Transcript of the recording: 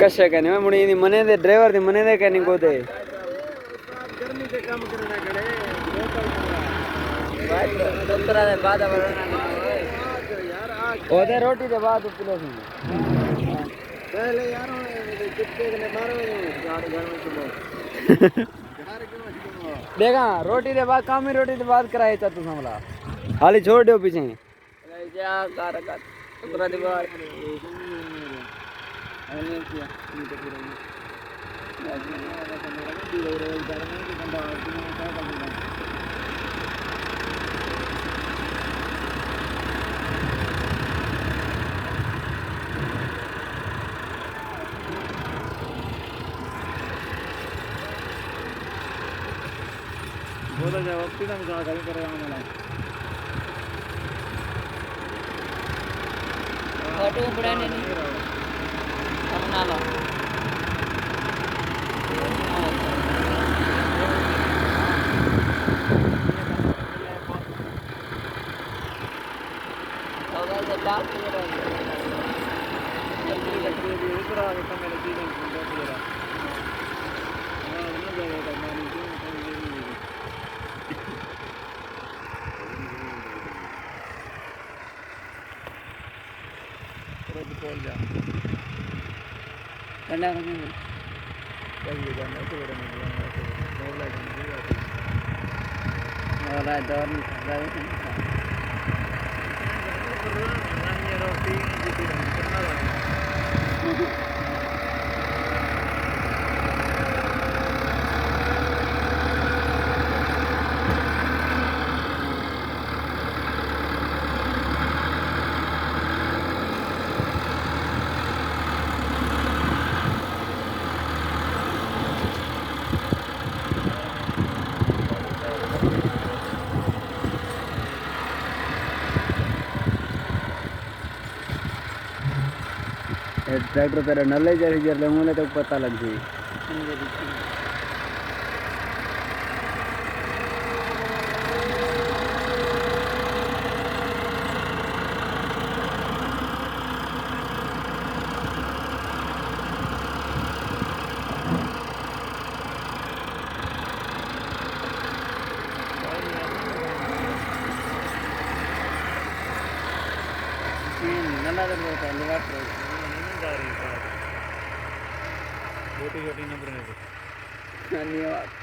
कशा कहने मैं मुड़ी मने दे ड्राइवर थी मने दे कहने को दे गर्मी से कम करना करे डॉक्टर ने बाद ओदे रोटी दे बाद पिलो सी पहले यार कुत्ते ने मारो गाड़ घर में सुबह देखा रोटी दे बाद काम ही रोटी दे बाद कराए चा तू हमला हाली छोड़ दो पीछे जा कार कर डॉक्टर दे बाद अरे क्या नहीं तो फिर बोला जाए वक्त का निकाल कर करेगा हमारा फोटो बढ़ाने नहीं अपना लो होगा तो बात कर रहा है लकड़ी भी ऊपर आ गया मेरे चीज़ में बहुत जरा हां ना जाएगा मानी क्यों रोड खोल जा ठंडा हो गया कल ले जाना तो बड़ा नहीं और लाइट नहीं आती और रात और नहीं रोटी करना ट्रैक्टर तेरा नले जैसे जर ले मुले तो पता लग गई नला तो बहुत है लिवाट छोटी छोटी नंबर है धन्यवाद